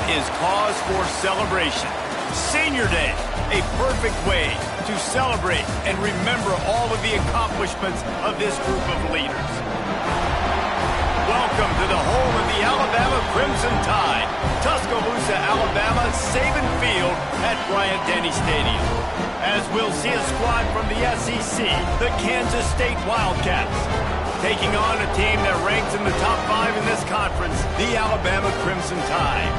is cause for celebration. Senior Day, a perfect way to celebrate and remember all of the accomplishments of this group of leaders. Welcome to the home of the Alabama Crimson Tide, Tuscaloosa, Alabama, Saban Field at Bryant-Denny Stadium. As we'll see a squad from the SEC, the Kansas State Wildcats, taking on a team that ranks in the top 5 in this conference, the Alabama Crimson Tide.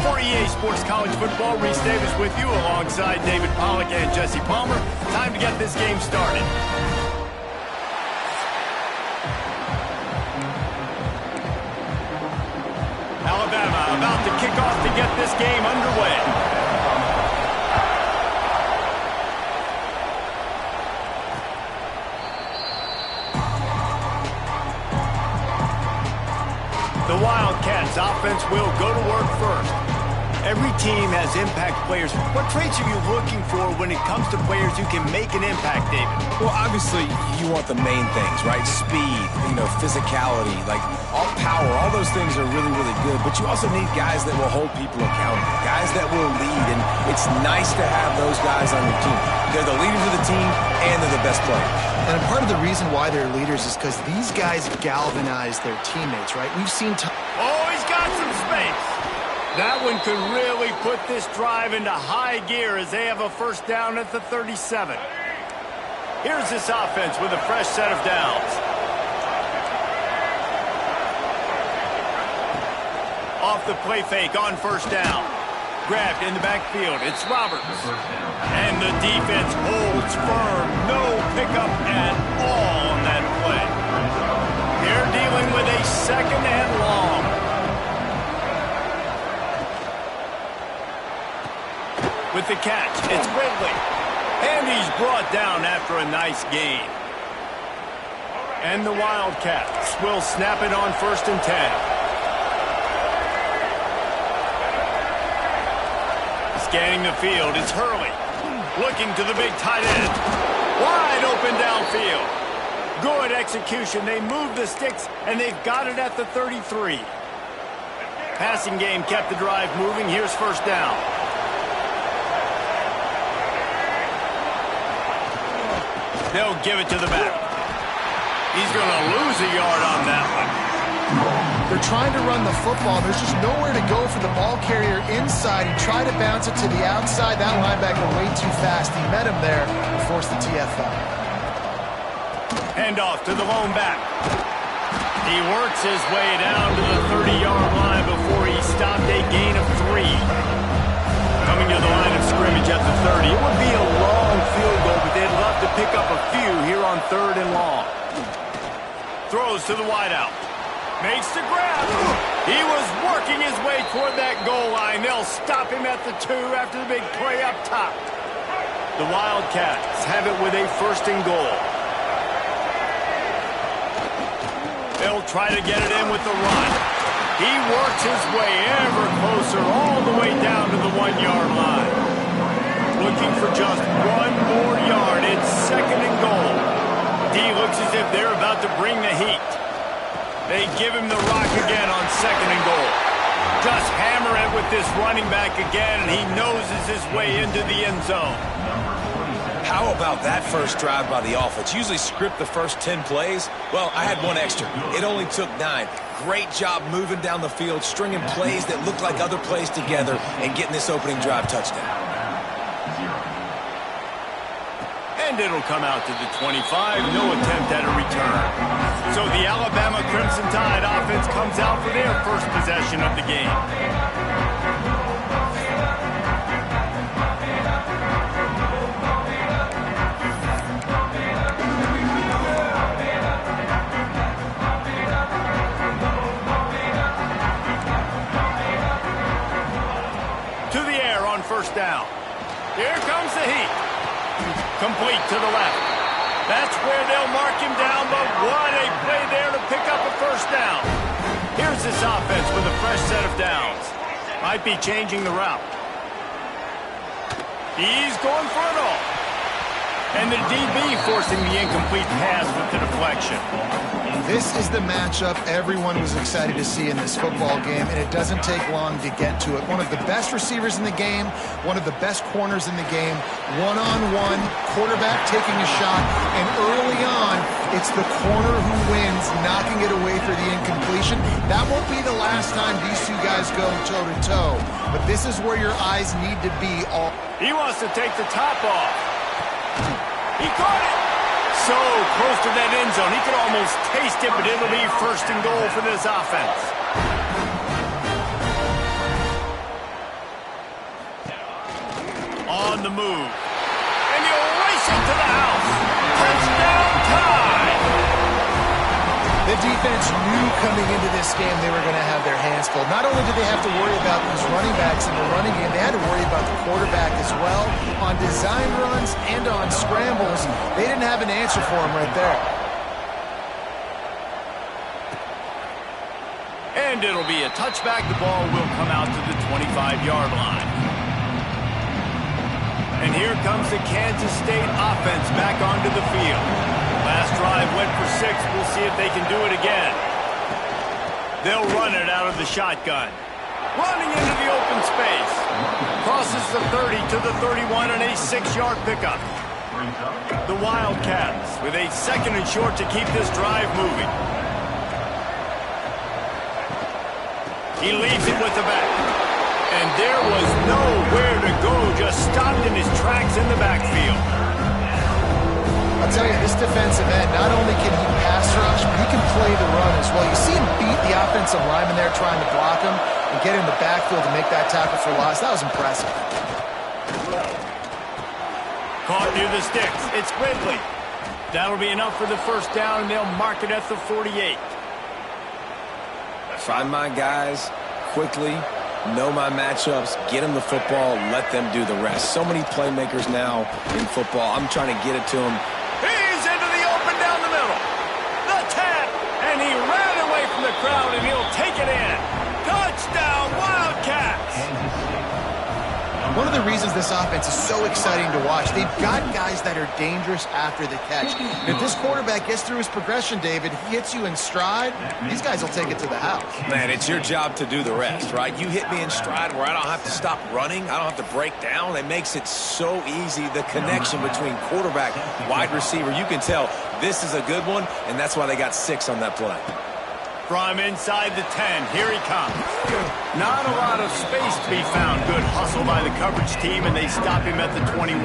For EA Sports College Football, Reese Davis with you alongside David Pollack and Jesse Palmer. Time to get this game started. Alabama about to kick off to get this game underway. The Wildcats offense will go to work first. Every team has impact players. What traits are you looking for when it comes to players who can make an impact, David? Well, obviously, you want the main things, right? Speed, physicality, like all power, all those things are really, really good. But you also need guys that will hold people accountable, guys that will lead. And it's nice to have those guys on your team. They're the leaders of the team, and they're the best players. And part of the reason why they're leaders is because these guys galvanize their teammates, right? We've seen... Oh, he's got some space. That one could really put this drive into high gear as they have a first down at the 37. Here's this offense with a fresh set of downs. Off the play fake on first down. Grabbed in the backfield. It's Roberts. And the defense holds firm. No pickup at all on that play. They're dealing with a second and long. With the catch, it's Ridley. And he's brought down after a nice gain. And the Wildcats will snap it on 1st and 10. Scanning the field, it's Hurley. Looking to the big tight end. Wide open downfield. Good execution. They move the sticks, and they've got it at the 33. Passing game kept the drive moving. Here's first down. They'll give it to the back. He's going to lose a yard on that one. They're trying to run the football. There's just nowhere to go for the ball carrier inside. He tried to bounce it to the outside. That linebacker way too fast. He met him there and forced the TFL. Hand off to the lone back. He works his way down to the 30-yard line before he stopped a gain of 3. Coming to the line of scrimmage at the 30. It would be a long field goal, but they'd love to pick up a few here on 3rd and long. Throws to the wideout. Makes the grab. He was working his way toward that goal line. They'll stop him at the 2 after the big play up top. The Wildcats have it with a 1st and goal. They'll try to get it in with the run. He works his way ever closer all the way down to the 1-yard line. Looking for just 1 more yard. It's 2nd and goal. D looks as if they're about to bring the heat. They give him the rock again on 2nd and goal. Just hammer it with this running back again, and he noses his way into the end zone. How about that first drive by the offense? Usually script the first 10 plays. Well, I had one extra. It only took 9. Great job moving down the field, stringing plays that look like other plays together, and getting this opening drive touchdown. And it'll come out to the 25. No attempt at a return. So the Alabama Crimson Tide offense comes out for their first possession of the game. To the air on first down. Here comes the heat. Complete to the left. That's where they'll mark him down, but what a play there to pick up a first down. Here's this offense with a fresh set of downs. Might be changing the route. He's going for it all. And the DB forcing the incomplete pass with the deflection. This is the matchup everyone was excited to see in this football game, and it doesn't take long to get to it. One of the best receivers in the game, one of the best corners in the game, one-on-one, quarterback taking a shot, and early on, it's the corner who wins, knocking it away for the incompletion. That won't be the last time these two guys go toe-to-toe, but this is where your eyes need to be. He wants to take the top off. He caught it. So close to that end zone. He could almost taste it, but it'll be first and goal for this offense. On the move. And he'll race it to the house. Touchdown tie. The defense knew coming into this game they were going to have their hands full. Not only did they have to worry about these running backs in the running game, they had to worry about the quarterback as well. On design runs and on scrambles, they didn't have an answer for him right there. And it'll be a touchback. The ball will come out to the 25-yard line. And here comes the Kansas State offense back onto the field. Last drive went for 6. We'll see if they can do it again. They'll run it out of the shotgun. Running into the open space. Crosses the 30 to the 31 and a 6-yard pickup. The Wildcats with a 2nd and short to keep this drive moving. He leaves it with the back. And there was nowhere to go. Just stopped in his tracks in the backfield. I'll tell you, this defensive end, not only can he pass rush, but he can play the run as well. You see him beat the offensive lineman there trying to block him and get in the backfield to make that tackle for loss. That was impressive. Caught near the sticks. It's Ridley. That'll be enough for the first down, and they'll mark it at the 48. Find my guys quickly, know my matchups, get them the football, let them do the rest. So many playmakers now in football. I'm trying to get it to them. He's into the open down the middle. The 10, and he ran away from the crowd, and he'll take it in. Touchdown, Wildcats! One of the reasons this offense is so exciting to watch, they've got guys that are dangerous after the catch. And if this quarterback gets through his progression, David, he hits you in stride, these guys will take it to the house. Man, it's your job to do the rest, right? You hit me in stride where I don't have to stop running. I don't have to break down. It makes it so easy, the connection between quarterback, wide receiver. You can tell this is a good one, and that's why they got 6 on that play. From inside the 10, here he comes. Not a lot of space to be found. Good hustle by the coverage team, and they stop him at the 21.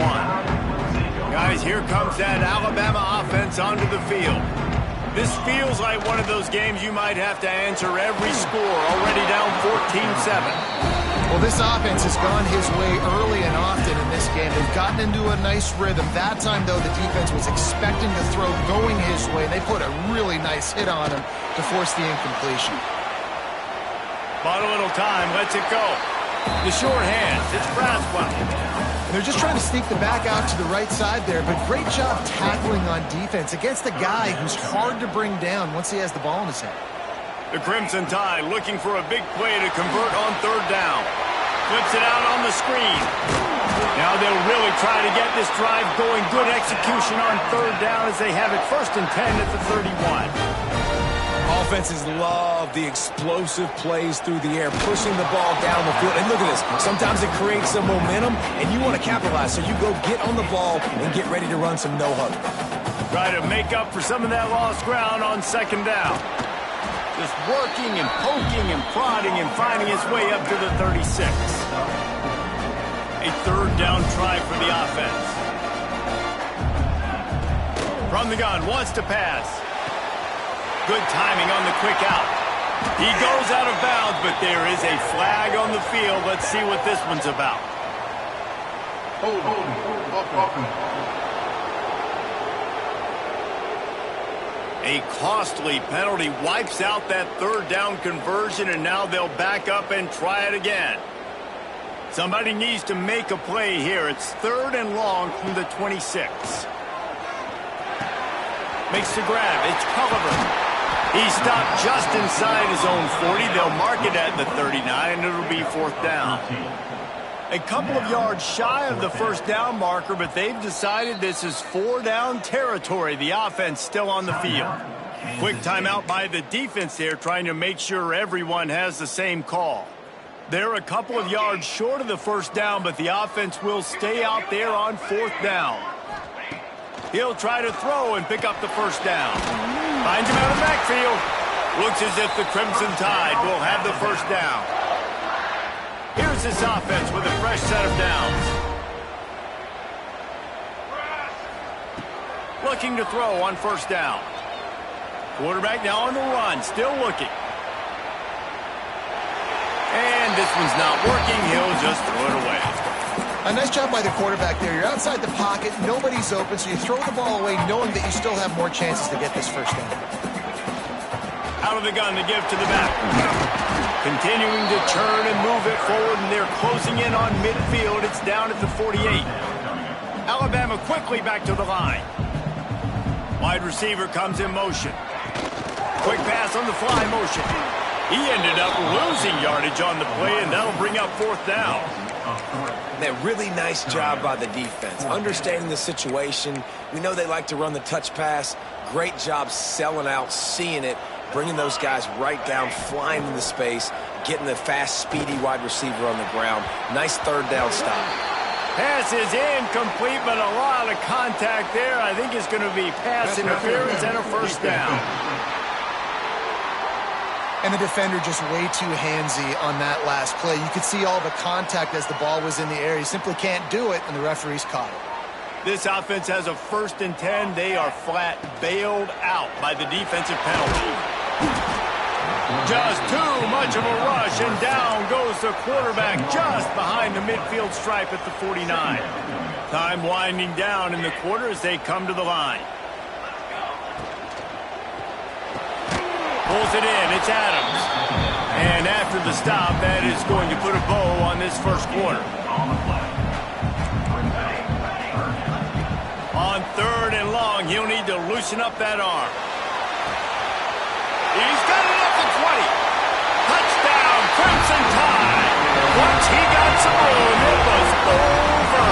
Guys, here comes that Alabama offense onto the field. This feels like one of those games you might have to answer every score. Already down 14-7. Well, this offense has gone his way early and often in this game. They've gotten into a nice rhythm. That time, though, the defense was expecting the throw going his way. They put a really nice hit on him to force the incompletion. Bought a little time, lets it go. The short hands, it's Braswell. They're just trying to sneak the back out to the right side there, but great job tackling on defense against a guy who's hard to bring down once he has the ball in his hand. The Crimson Tide looking for a big play to convert on 3rd down. Flips it out on the screen. Now they'll really try to get this drive going. Good execution on 3rd down as they have it 1st and 10 at the 31. Offenses love the explosive plays through the air, pushing the ball down the field. And look at this. Sometimes it creates some momentum, and you want to capitalize. So you go get on the ball and get ready to run some no-huddle. Try to make up for some of that lost ground on 2nd down. Just working and poking and prodding and finding his way up to the 36. A 3rd down try for the offense. From the gun, wants to pass. Good timing on the quick out. He goes out of bounds, but there is a flag on the field. Let's see what this one's about. A costly penalty wipes out that 3rd down conversion, and now they'll back up and try it again. Somebody needs to make a play here. It's 3rd and long from the 26. Makes the grab. It's Culliver. He stopped just inside his own 40. They'll mark it at the 39, and it'll be 4th down. A couple of yards shy of the first down marker, but they've decided this is 4-down territory. The offense still on the field. Quick timeout by the defense there, trying to make sure everyone has the same call. They're a couple of yards short of the first down, but the offense will stay out there on 4th down. He'll try to throw and pick up the first down. Finds him out of the backfield. Looks as if the Crimson Tide will have the first down. Here's this offense with a fresh set of downs. Looking to throw on first down. Quarterback now on the run, still looking. And this one's not working. He'll just throw it away. A nice job by the quarterback there. You're outside the pocket, nobody's open, so you throw the ball away knowing that you still have more chances to get this first down. Out of the gun to give to the back. Continuing to churn and move it forward, and they're closing in on midfield. It's down at the 48. Alabama quickly back to the line. Wide receiver comes in motion. Quick pass on the fly motion. He ended up losing yardage on the play, and that'll bring up 4th down. That really nice job by the defense, understanding the situation. We know they like to run the touch pass. Great job selling out, seeing it, bringing those guys right down, flying into space, getting the fast, speedy wide receiver on the ground. Nice 3rd down stop. Pass is incomplete, but a lot of contact there. I think it's going to be pass interference and a first down. And the defender just way too handsy on that last play. You could see all the contact as the ball was in the air. He simply can't do it, and the referee's caught it. This offense has a 1st and 10. They are flat bailed out by the defensive penalty. Just too much of a rush, and down goes the quarterback just behind the midfield stripe at the 49. Time winding down in the quarter as they come to the line. Pulls it in. It's Adams. And after the stop, that is going to put a bow on this first quarter. On 3rd and long, he'll need to loosen up that arm. He's got it at the 20. Touchdown, Crimson Tide. Once he got some room, it was over.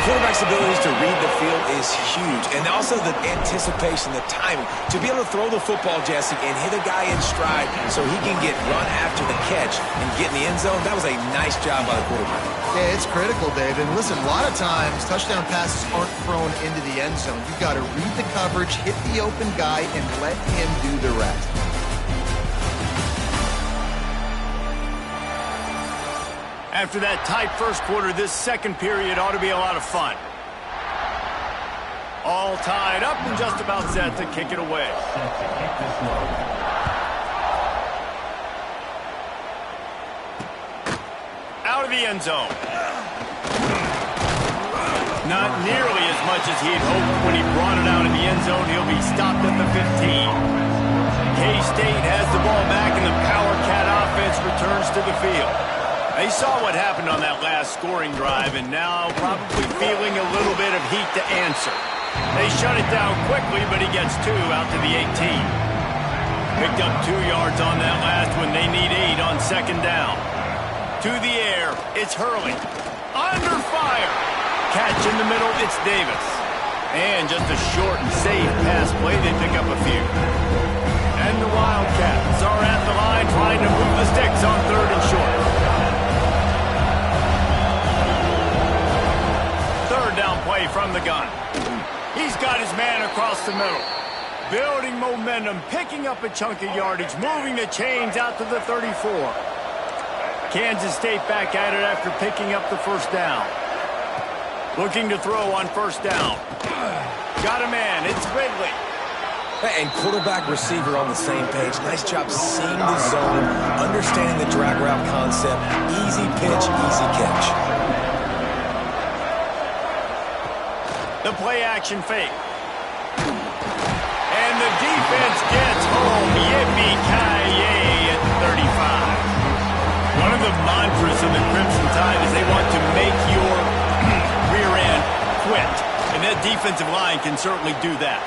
Quarterback's abilities to read the field is huge, and also the anticipation, the timing. To be able to throw the football, Jesse, and hit a guy in stride so he can get run after the catch and get in the end zone, that was a nice job by the quarterback. Yeah, it's critical, Dave. And listen, a lot of times touchdown passes aren't thrown into the end zone. You've got to read the coverage, hit the open guy, and let him do the rest. After that tight first quarter, this second period ought to be a lot of fun. All tied up and just about set to kick it away. Out of the end zone. Not nearly as much as he'd hoped when he brought it out in the end zone. He'll be stopped at the 15. K-State has the ball back, and the Power Cat offense returns to the field. They saw what happened on that last scoring drive, and now probably feeling a little bit of heat to answer. They shut it down quickly, but he gets 2 out to the 18. Picked up 2 yards on that last one. They need 8 on 2nd down. To the air, it's Hurley. Under fire. Catch in the middle, it's Davis. And just a short and safe pass play, they pick up a few. And the Wildcats are at the line trying to move the sticks on 3rd and short. 3rd down play from the gun. He's got his man across the middle. Building momentum, picking up a chunk of yardage, moving the chains out to the 34. Kansas State back at it after picking up the first down. Looking to throw on 1st down. Got a man, it's Ridley. And quarterback receiver on the same page. Nice job seeing the zone, understanding the drag route concept. Easy pitch, easy catch. The play-action fake. And the defense gets home. Yippee-ki-yay at 35. One of the mantras of the Crimson Tide is they want to make your rear end quit. And that defensive line can certainly do that.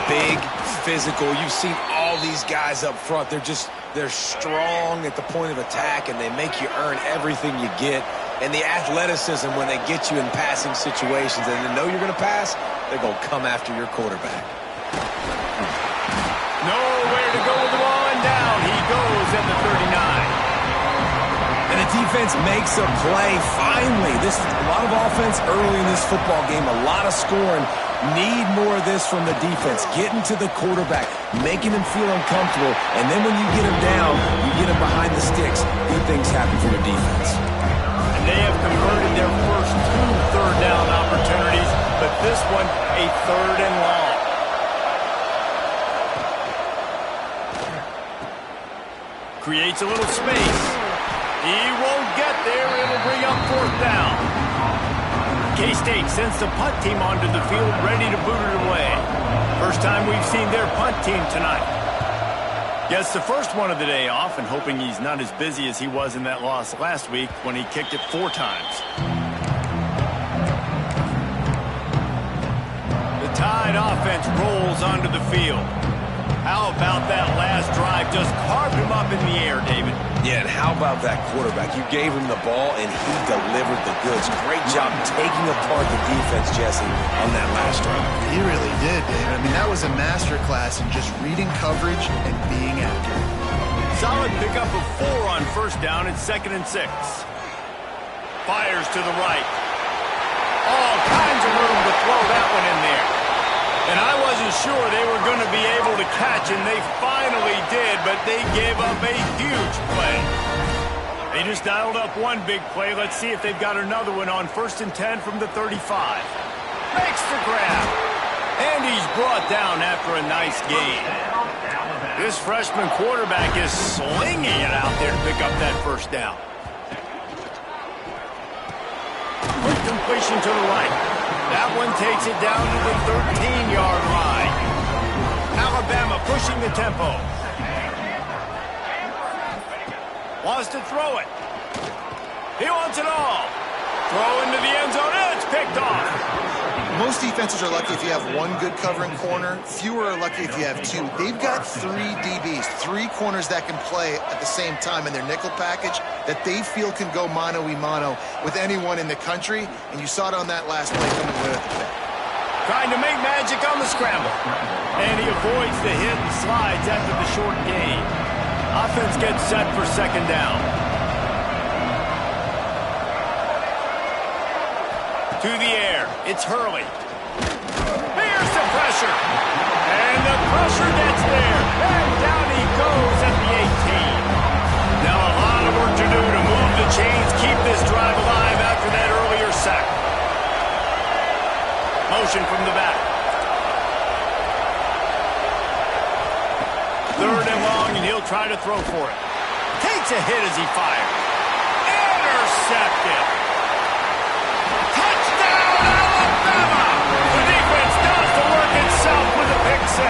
Big, physical. You've seen all these guys up front. They're strong at the point of attack, and they make you earn everything you get. And the athleticism when they get you in passing situations and they know you're going to pass, they're going to come after your quarterback. Nowhere to go with the ball, and down he goes at the 39. And the defense makes a play. Finally, this is a lot of offense early in this football game, a lot of scoring. Need more of this from the defense. Getting to the quarterback, making him feel uncomfortable, and then when you get him down, you get him behind the sticks. Good things happen for your defense. And they have converted their first 2 third-down opportunities, but this one a 3rd and long. Creates a little space. He won't get there. It'll bring up 4th down. K-State sends the punt team onto the field, ready to boot it away. First time we've seen their punt team tonight. Gets the first one of the day off, and hoping he's not as busy as he was in that loss last week when he kicked it 4 times. The Tide offense rolls onto the field. How about that last drive? Just carved him up in the air, David. Yeah, and how about that quarterback? You gave him the ball, and he delivered the goods. Great job taking apart the defense, Jesse, on that last drive. He really did, David. I mean, that was a masterclass in just reading coverage and being accurate. Solid pickup of 4 on 1st down. It's 2nd and 6. Fires to the right. All kinds of room to throw that one in there. And I wasn't sure they were going to be able to catch, and they finally did, but they gave up a huge play. They just dialed up one big play. Let's see if they've got another one on 1st and 10 from the 35. Makes the grab. And he's brought down after a nice gain. This freshman quarterback is slinging it out there to pick up that 1st down. Quick completion to the right. That one takes it down to the 13-yard line. Alabama pushing the tempo. Wants to throw it. He wants it all. Throw into the end zone. It's picked off. Most defenses are lucky if you have one good covering corner. Fewer are lucky if you have 2. They've got 3 DBs, 3 corners that can play at the same time in their nickel package that they feel can go mano-a-mano with anyone in the country. And you saw it on that last play coming away with the pick. Trying to make magic on the scramble. And he avoids the hit and slides after the short gain. Offense gets set for 2nd down. To the air, it's Hurley. Here's the pressure. And the pressure gets there. And down he goes at the 18. Now a lot of work to do to move the chains, keep this drive alive after that earlier sack. Motion from the back. 3rd and long, and he'll try to throw for it. Takes a hit as he fires. Intercepted. The defense does the work itself with a pick 6.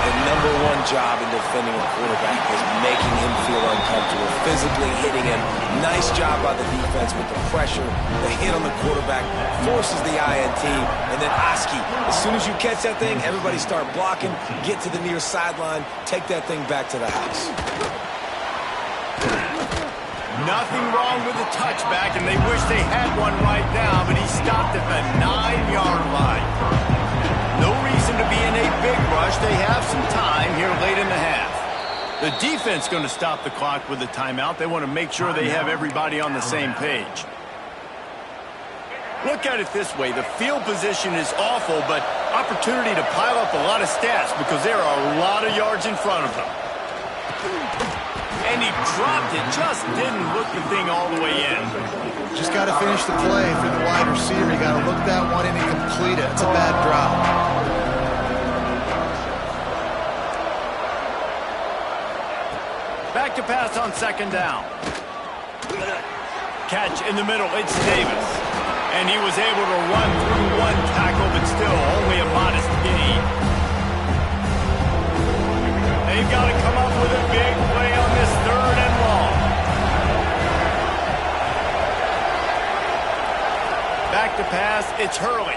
The number 1 job in defending a quarterback is making him feel uncomfortable, physically hitting him. Nice job by the defense with the pressure. The hit on the quarterback forces the INT. And then Oski, as soon as you catch that thing, everybody start blocking, get to the near sideline, take that thing back to the house. Nothing wrong with the touchback, and they wish they had one right now, but he stopped at the 9-yard line. No reason to be in a big rush. They have some time here late in the half. The defense going to stop the clock with a timeout. They want to make sure they have everybody on the same page. Look at it this way. The field position is awful, but opportunity to pile up a lot of stats because there are a lot of yards in front of them. And he dropped it, just didn't look the thing all the way in. Just got to finish the play. If you're the wide receiver, you got to look that one in and complete it. It's a bad drop. Back to pass on 2nd down. Catch in the middle, it's Davis. And he was able to run through 1 tackle, but still only a modest gain. They've got to come up with a big play on this 3rd and long. Back to pass. It's Hurley.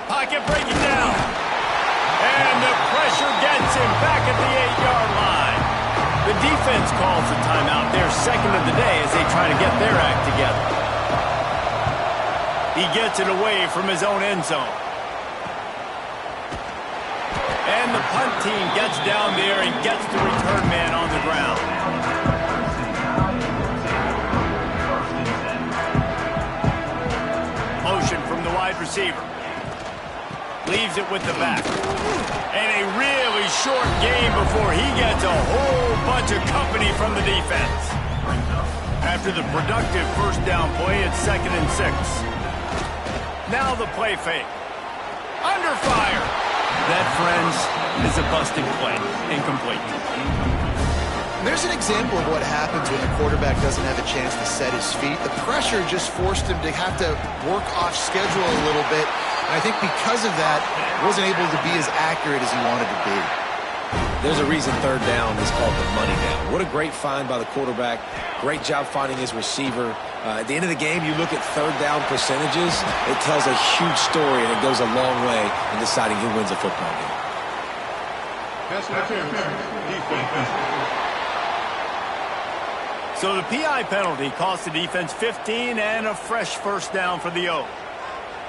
Pocket breaking down. And the pressure gets him back at the 8-yard line. The defense calls a timeout. Their second of the day as they try to get their act together. He gets it away from his own end zone. And the punt team gets down there and gets the return man on the ground. Motion from the wide receiver. Leaves it with the back. And a really short game before he gets a whole bunch of company from the defense. After the productive first down play, it's 2nd and 6. Now the play fake. Under fire. That, friends, is a busted play. Incomplete. There's an example of what happens when the quarterback doesn't have a chance to set his feet. The pressure just forced him to have to work off schedule a little bit. And I think because of that, wasn't able to be as accurate as he wanted to be. There's a reason 3rd down is called the money down. What a great find by the quarterback. Great job finding his receiver. At the end of the game, you look at 3rd down percentages. It tells a huge story, and it goes a long way in deciding who wins a football game. So the PI penalty cost the defense 15 and a fresh first down for the O.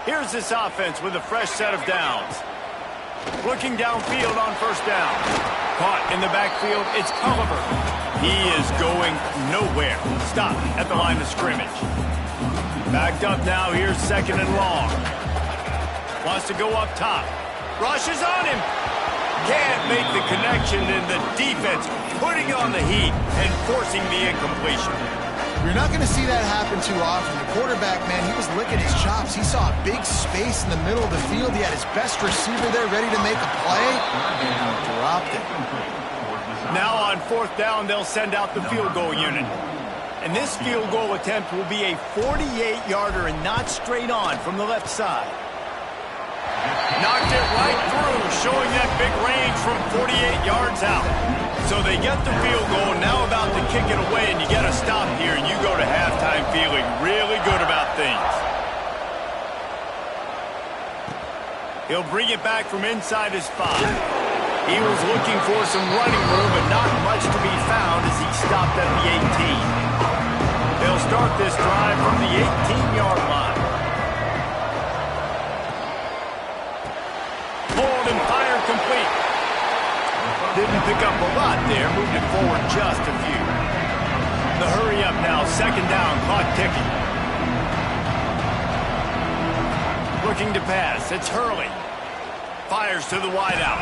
Here's this offense with a fresh set of downs. Looking downfield on first down. Caught in the backfield, it's Culliver. He is going nowhere. Stopped at the line of scrimmage. Backed up now, here's 2nd and long. Wants to go up top. Rushes on him. Can't make the connection, and the defense putting on the heat and forcing the incompletion. You're not going to see that happen too often. The quarterback, man, he was licking his chops. He saw a big space in the middle of the field. He had his best receiver there ready to make a play, and dropped it. Now on 4th down, they'll send out the field goal unit. And this field goal attempt will be a 48-yarder and not straight on from the left side. Knocked it right through, showing that big range from 48 yards out. So they get the field goal, now about to kick it away, and you get a stop here, and you go to halftime feeling really good about things. He'll bring it back from inside his 5. He was looking for some running room, but not much to be found as he stopped at the 18. They'll start this drive from the 18-yard line. Pulled and fired complete. Didn't pick up a lot there, moved it forward just a few. The hurry up now, 2nd down, clock ticking. Looking to pass, it's Hurley. Fires to the wideout.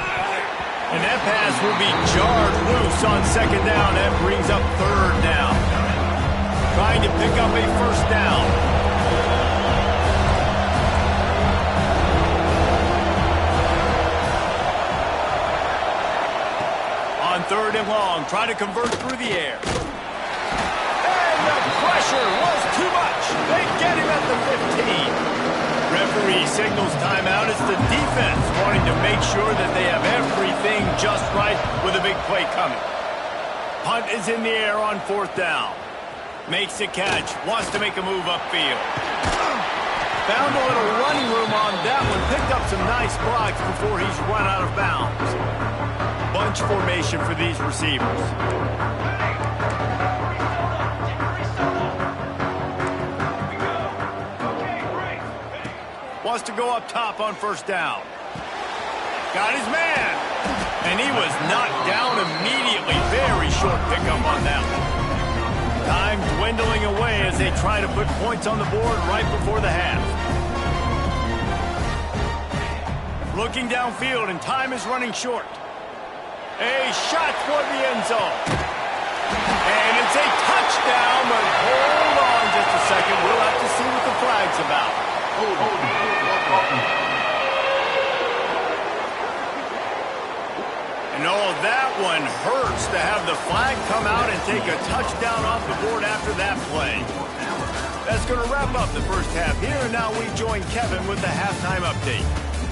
And that pass will be jarred loose on 2nd down. That brings up 3rd down. Trying to pick up a first down. On 3rd and long, try to convert through the air. And the pressure was too much. They get him at the 15. Referee signals timeout. It's the defense wanting to make sure that they have everything just right with a big play coming. Punt is in the air on 4th down. Makes the catch. Wants to make a move upfield. Found a little running room on that one. Picked up some nice blocks before he's run out of bounds. Bunch formation for these receivers. Wants to go up top on first down. Got his man. And he was knocked down immediately. Very short pickup on that one. Time dwindling away as they try to put points on the board right before the half. Looking downfield, and time is running short. A shot for the end zone. And it's a touchdown, but hold on just a second. We'll have to see what the flag's about. And that one hurts to have the flag come out and take a touchdown off the board after that play. That's going to wrap up the first half here, and now we join Kevin with the halftime update.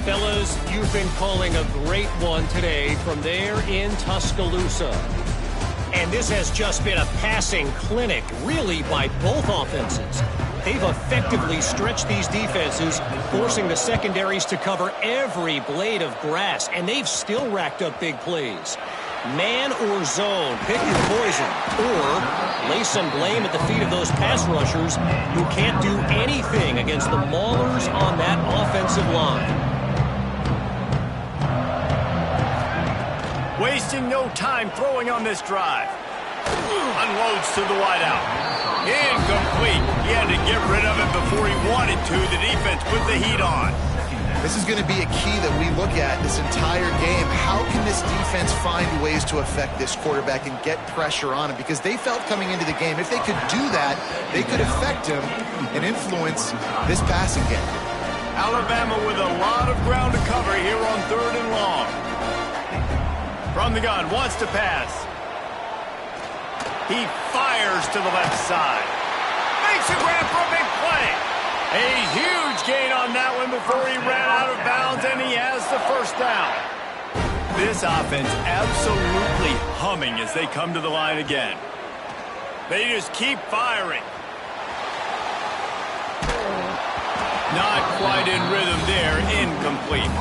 Fellas, you've been calling a great one today from there in Tuscaloosa. And this has just been a passing clinic, really, by both offenses. They've effectively stretched these defenses, forcing the secondaries to cover every blade of grass, and they've still racked up big plays. Man or zone, pick your poison, or lay some blame at the feet of those pass rushers who can't do anything against the maulers on that offensive line. Wasting no time throwing on this drive. Unloads to the wideout. Incomplete. He had to get rid of it before he wanted to. The defense put the heat on. This is going to be a key that we look at this entire game. How can this defense find ways to affect this quarterback and get pressure on him? Because they felt coming into the game, if they could do that, they could affect him and influence this passing game. Alabama with a lot of ground to cover here on 3rd and long. From the gun, wants to pass. He fires to the left side. Makes a grab for a big play. A huge gain on that one before he ran out of bounds, and he has the first down. This offense absolutely humming as they come to the line again. They just keep firing. Not quite in rhythm there. Incomplete.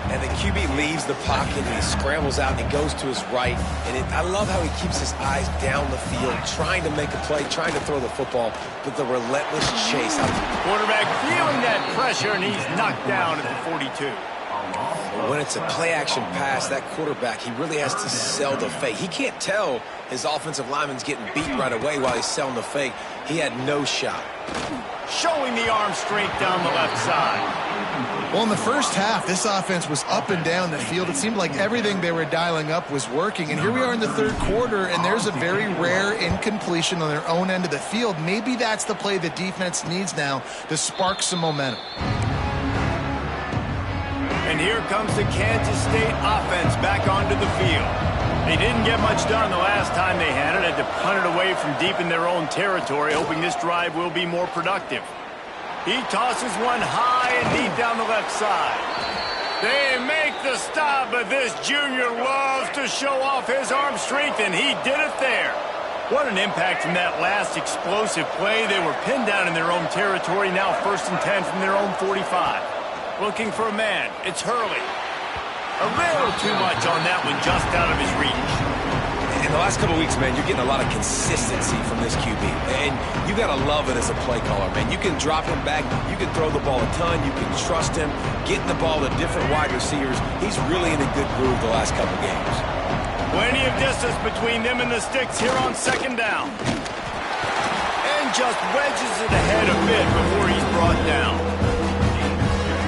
And the QB leaves the pocket, and he scrambles out, and he goes to his right. And I love how he keeps his eyes down the field, trying to make a play, trying to throw the football, but the relentless chase. Quarterback feeling that pressure, and he's knocked down at the 42. When it's a play-action pass, that quarterback, he really has to sell the fake. He can't tell his offensive lineman's getting beat right away while he's selling the fake. He had no shot. Showing the arm strength down the left side. Well, in the first half, this offense was up and down the field. It seemed like everything they were dialing up was working. And here we are in the third quarter, and there's a very rare incompletion on their own end of the field. Maybe that's the play the defense needs now to spark some momentum. And here comes the Kansas State offense back onto the field. They didn't get much done the last time they had it. Had to punt it away from deep in their own territory, hoping this drive will be more productive. He tosses one high and deep down the left side. They make the stop, but this junior loves to show off his arm strength, and he did it there. What an impact from that last explosive play. They were pinned down in their own territory, now 1st and 10 from their own 45. Looking for a man. It's Hurley. A little too much on that one, just out of his reach. In the last couple of weeks, man, you're getting a lot of consistency from this QB. And you got to love it as a play caller, man. You can drop him back. You can throw the ball a ton. You can trust him. Getting the ball to different wide receivers. He's really in a good groove the last couple of games. Plenty of distance between them and the sticks here on 2nd down. And just wedges it ahead a bit before he's brought down.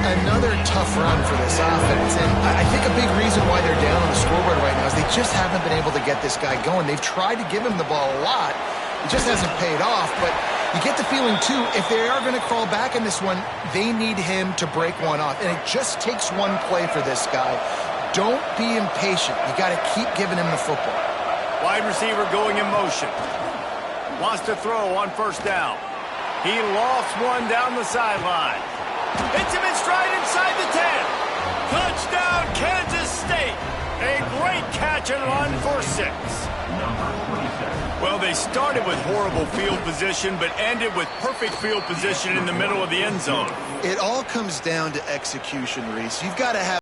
Another tough run for this offense, and I think a big reason why they're down on the scoreboard right now is they just haven't been able to get this guy going. They've tried to give him the ball a lot. It just hasn't paid off, but you get the feeling, too, if they are going to crawl back in this one, they need him to break one off, and it just takes one play for this guy. Don't be impatient. You got to keep giving him the football. Wide receiver going in motion. Wants to throw on 1st down. He lofts one down the sideline. Hits him in stride inside the 10. Touchdown, Kansas State. A great catch and run for 6. Well, they started with horrible field position, but ended with perfect field position in the middle of the end zone. It all comes down to execution, Reese. You've got to have